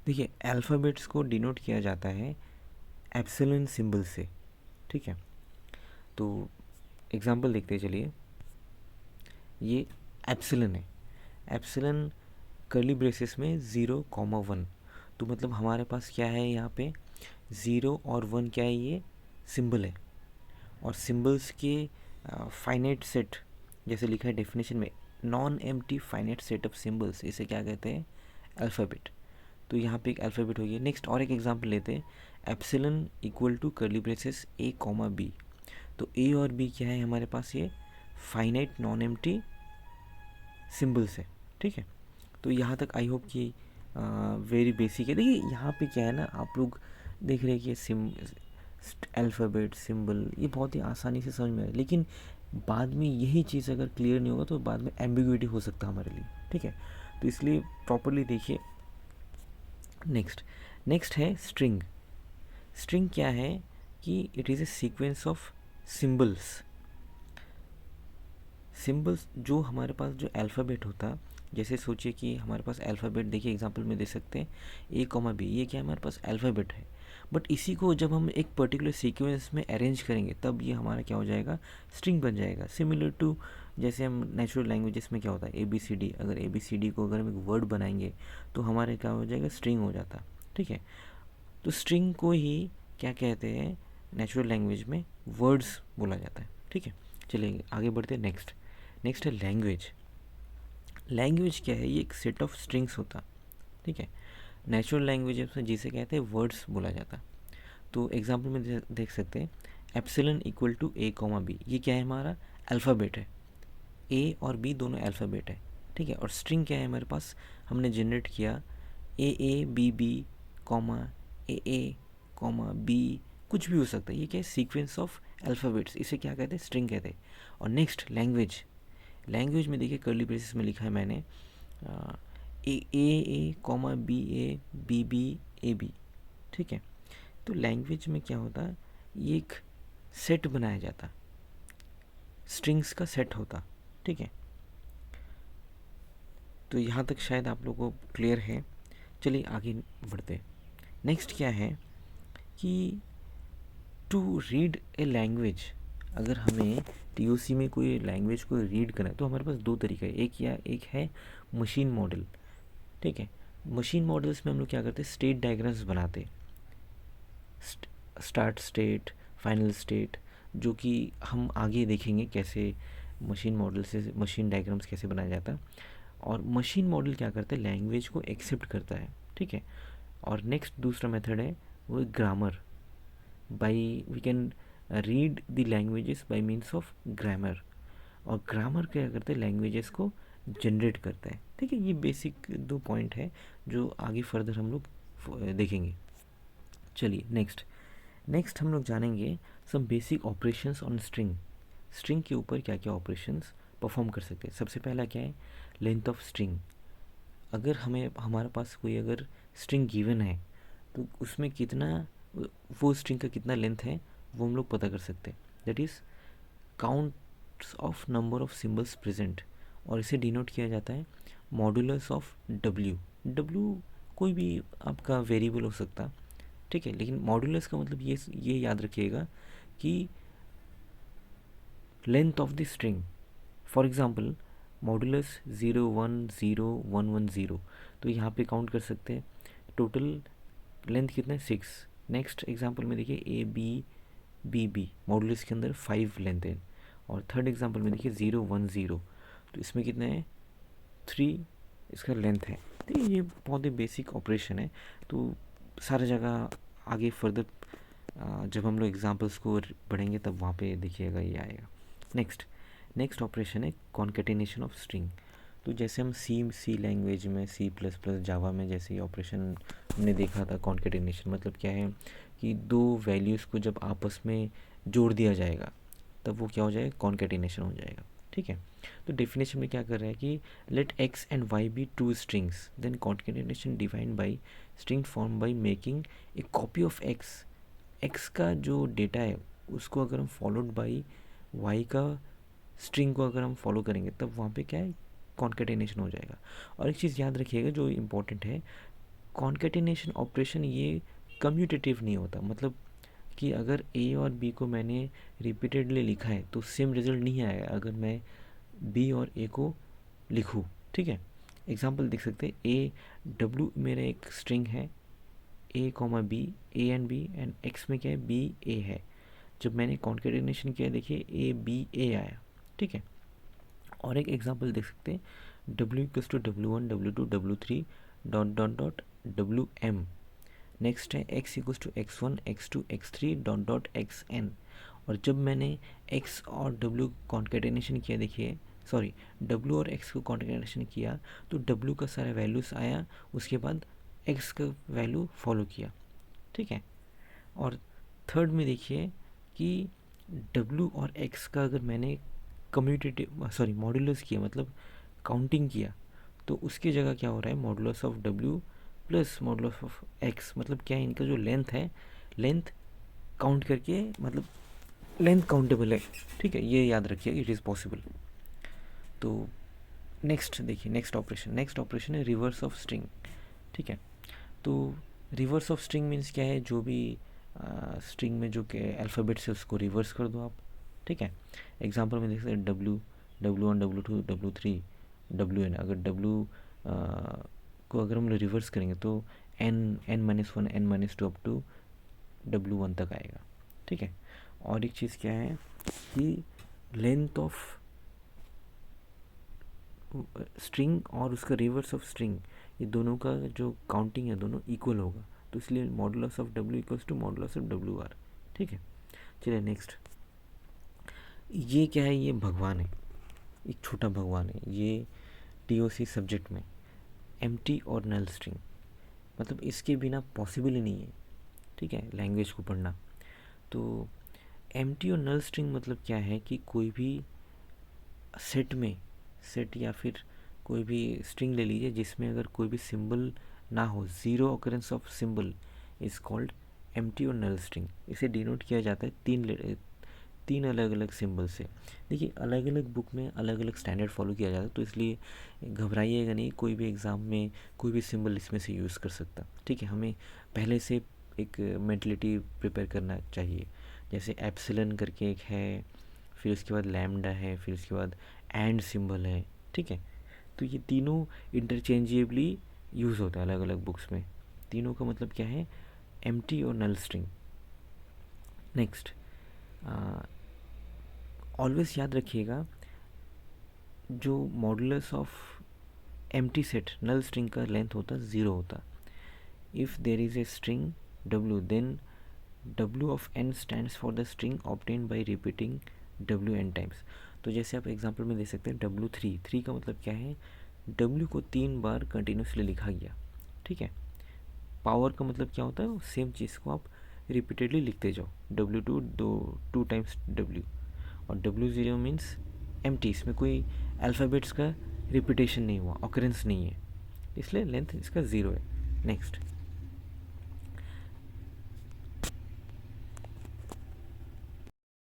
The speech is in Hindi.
देखिए अल्फ़ाबेट्स को डिनोट किया जाता है एप्सिलॉन सिंबल से, ठीक है। तो एग्जांपल देखते चलिए, ये एप्सिलॉन है, एप्सिलॉन कर्ली ब्रेसेस में 0,1, तो मतलब हमारे पास क्या है यहाँ पे 0 और 1, क्या है ये सिंबल है। और सिंबल्स के फाइनाइट सेट, जैसे लिखा है डेफिनेशन में, non empty finite set of symbols, इसे क्या कहते हैं अल्फ़ाबेट। तो यहाँ पे एक अल्फ़ाबेट हो गया। नेक्स्ट और एक एग्जांपल लेते हैं, epsilon equal to curly braces a comma b. तो ए और बी क्या है हमारे पास, ये फाइनाइट नॉन एम्प्टी सिंबल्स है, ठीक है। तो यहाँ तक आई होप कि वेरी बेसिक है। देखिए यहाँ पे क्या है ना, आप लोग देख रहे हैं कि सिम अल्फ़ाबेट सिंबल ये बहुत ही आसानी से समझ में आए, लेकिन बाद में यही चीज़ अगर क्लियर नहीं होगा तो बाद में एम्बिग्विटी हो सकता है हमारे लिए, ठीक है। तो इसलिए प्रॉपरली देखिए। नेक्स्ट नेक्स्ट है स्ट्रिंग। स्ट्रिंग क्या है कि it is a sequence of symbols. Symbols जो हमारे पास जो अल्फ़ाबेट होता, जैसे सोचिए कि हमारे पास अल्फ़ाबेट, देखिए एग्जांपल में दे सकते हैं ए कॉमा बी, ये क्या है हमारे पास अल्फ़ाबेट है। बट इसी को जब हम एक पर्टिकुलर सीक्वेंस में अरेंज करेंगे तब ये हमारा क्या हो जाएगा, स्ट्रिंग बन जाएगा। सिमिलर टू जैसे हम नेचुरल लैंग्वेजेस में क्या होता है ए बी सी डी, अगर ए बी सी डी को अगर हम एक वर्ड बनाएंगे तो हमारे क्या हो जाएगा, स्ट्रिंग हो जाता, ठीक है। तो स्ट्रिंग को ही क्या कहते हैं नेचुरल लैंग्वेज में, वर्ड्स बोला जाता है, ठीक है। चलिए आगे बढ़ते हैं। नेक्स्ट नेक्स्ट है लैंग्वेज। लैंग्वेज क्या है, ये एक सेट ऑफ स्ट्रिंग्स होता, ठीक है। नेचुरल लैंग्वेज में जिसे कहते हैं वर्ड्स बोला जाता। तो एग्जांपल में देख सकते हैं epsilon equal to a comma b, ये क्या है हमारा अल्फ़ाबेट है, ए और बी दोनों अल्फ़ाबेट है, ठीक है। और स्ट्रिंग क्या है हमारे पास, हमने जनरेट किया a b b comma a comma b, कुछ भी हो सकता है, ये क्या है सीक्वेंस ऑफ अल्फ़ाबेट्स, इसे क्या कहते हैं स्ट्रिंग कहते हैं। और नेक्स्ट लैंग्वेज। लैंग्वेज में देखिए कर्ली ब्रेसेस में लिखा है मैंने A comma B B A B, ठीक है। तो लैंग्वेज में क्या होता है, ये एक सेट बनाया जाता, स्ट्रिंग्स का सेट होता, ठीक है। तो यहाँ तक शायद आप लोगों को क्लियर है। चलिए आगे बढ़ते। नेक्स्ट क्या है कि टू रीड ए लैंग्वेज, अगर हमें टीओसी में कोई लैंग्वेज को रीड करना है तो हमारे पास दो तरीका है, एक है मशीन मॉडल, ठीक है। मशीन मॉडल्स में हम लोग क्या करते हैं, स्टेट डायग्राम्स बनाते, स्टार्ट स्टेट फाइनल स्टेट, जो कि हम आगे देखेंगे कैसे मशीन मॉडल से मशीन डायग्राम्स कैसे बनाया जाता है। और मशीन मॉडल क्या करता है, लैंग्वेज को एक्सेप्ट करता है, ठीक है। और नेक्स्ट दूसरा मेथड है वो grammar, by we can read the languages by means of grammar. और ग्रामर क्या करते हैं, लैंग्वेजेस को जनरेट करता है, ठीक है। ये बेसिक दो पॉइंट है जो आगे फर्दर हम लोग देखेंगे। चलिए नेक्स्ट नेक्स्ट हम लोग जानेंगे some basic operations on string. String के ऊपर क्या क्या ऑपरेशंस परफॉर्म कर सकते हैं। सबसे पहला क्या है, लेंथ ऑफ स्ट्रिंग। अगर हमें हमारे पास कोई अगर स्ट्रिंग गिवन है तो उसमें कितना, वो स्ट्रिंग का कितना लेंथ है वो हम लोग पता कर सकते हैं। That is counts of number of symbols present, और इसे डिनोट किया जाता है मॉडुलस ऑफ डब्ल्यू। डब्ल्यू कोई भी आपका वेरिएबल हो सकता, ठीक है। लेकिन मॉडुलस का मतलब ये याद रखिएगा कि length of the string. For example modulus 0 1 0 1 1 0, तो यहाँ पे काउंट कर सकते हैं टोटल लेंथ कितना है 6। नेक्स्ट एग्जांपल में देखिए ए बी बी, मॉडुलस के अंदर 5 लेंथ है। और थर्ड एग्जांपल में देखिए 0 1 0, तो इसमें कितना है 3 इसका लेंथ है। तो ये बहुत ही बेसिक ऑपरेशन है, तो सारी जगह आगे फर्दर जब हम लोग एग्जांपल्स को पढ़ेंगे तब वहाँ पे देखिएगा ये आएगा। नेक्स्ट नेक्स्ट ऑपरेशन है कॉन्केटिनेशन ऑफ स्ट्रिंग। तो जैसे हम सी लैंग्वेज में C++ जावा में जैसे ही ऑपरेशन हमने देखा था, कॉन्केटिनेशन मतलब क्या है कि दो वैल्यूज़ को जब आपस में जोड़ दिया जाएगा तब वो क्या हो जाएगा, कॉन्केटिनेशन हो जाएगा, ठीक है। तो डेफिनेशन में क्या कर रहा है कि let x and y be two strings then concatenation defined by string form by making a copy of x का जो डेटा है उसको अगर हम फॉलोड बाई y का स्ट्रिंग को अगर हम फॉलो करेंगे तब वहाँ पे क्या है, कॉन्केटिनेशन हो जाएगा। और एक चीज़ याद रखिएगा जो इम्पोर्टेंट है, कॉन्केटिनेशन ऑपरेशन ये कम्यूटेटिव नहीं होता, मतलब कि अगर ए और बी को मैंने रिपीटेडली लिखा है तो सेम रिजल्ट नहीं आएगा अगर मैं बी और ए को लिखूँ, ठीक है। एग्जांपल देख सकते हैं, ए डब्ल्यू मेरा एक स्ट्रिंग है, A comma B, A and B, and X में क्या है, बी ए है। जब मैंने कॉन्केटिनेशन किया देखिए ए बी ए आया, ठीक है। और एक एग्जांपल देख सकते हैं, W equals to W one W two W three dot dot dot W M. Next है X equals to x1 x2 x3 dot dot X N. और जब मैंने x और w कॉन्केटिनेशन किया देखिए, सॉरी w और x को कॉन्केटिनेशन किया तो w का सारा वैल्यूज़ आया, उसके बाद x का वैल्यू फॉलो किया, ठीक है। और थर्ड में देखिए कि w और x का अगर मैंने मॉड्यूलस किया, मतलब काउंटिंग किया, तो उसकी जगह क्या हो रहा है, modulus of w plus modulus of x, मतलब क्या है, इनका जो लेंथ है, लेंथ काउंट करके, मतलब लेंथ काउंटेबल है, ठीक है, ये याद रखिए, इट इज़ पॉसिबल। तो नेक्स्ट देखिए, नेक्स्ट ऑपरेशन है रिवर्स ऑफ स्ट्रिंग, ठीक है। तो रिवर्स ऑफ स्ट्रिंग मीन्स क्या है, जो भी स्ट्रिंग में जो के अल्फ़ाबेट्स है उसको रिवर्स कर दो आप, ठीक है। एग्जांपल में देख सकते हैं W1 W2 W3 WN। अगर W को अगर हम रिवर्स करेंगे तो n-1 n-2 up to W1 तक आएगा, ठीक है। और एक चीज़ क्या है कि लेंथ ऑफ स्ट्रिंग और उसका रिवर्स ऑफ स्ट्रिंग, ये दोनों का जो काउंटिंग है दोनों इक्वल होगा, तो इसलिए modulus of W equals to modulus of WR, ठीक है। चलिए नेक्स्ट, ये क्या है, ये भगवान है, एक छोटा भगवान है, ये TOC सब्जेक्ट में एम्प्टी और नल स्ट्रिंग, मतलब इसके बिना पॉसिबल ही नहीं है, ठीक है, लैंग्वेज को पढ़ना। तो एम्प्टी और नल स्ट्रिंग मतलब क्या है कि कोई भी सेट या फिर कोई भी स्ट्रिंग ले लीजिए जिसमें अगर कोई भी सिंबल ना हो, zero occurrence of symbol is called empty और नल स्ट्रिंग। इसे डिनोट किया जाता है तीन अलग अलग सिंबल से। देखिए अलग अलग बुक में अलग अलग स्टैंडर्ड फॉलो किया जाता है, तो इसलिए घबराइएगा नहीं, कोई भी एग्ज़ाम में कोई भी सिंबल इसमें से यूज़ कर सकता, ठीक है। हमें पहले से एक मेंटलिटी प्रिपेयर करना चाहिए, जैसे एप्सिलन करके एक है, फिर उसके बाद लैम्डा है, फिर उसके बाद एंड सिंबल है, ठीक है। तो ये तीनों इंटरचेंजेबली यूज़ होता है अलग अलग बुक्स में। तीनों का मतलब क्या है, एम्प्टी और नल स्ट्रिंग। नेक्स्ट, ऑलवेज याद रखिएगा, जो modulus of empty set null string का लेंथ होता है 0 होता। If there is a string W, then W of n stands for the string obtained by repeating W n times. तो जैसे आप एग्जांपल में दे सकते हैं W3, 3 का मतलब क्या है, W को 3 बार कंटिन्यूसली लिखा गया, ठीक है। पावर का मतलब क्या होता है, सेम चीज़ को आप रिपीटेडली लिखते जाओ, W2 टू टाइम्स W, और W0 मीन्स एम्प्टी, इसमें कोई अल्फ़ाबेट्स का रिपीटेशन नहीं हुआ, ऑकरेंस नहीं है, इसलिए लेंथ इसका 0 है। नेक्स्ट,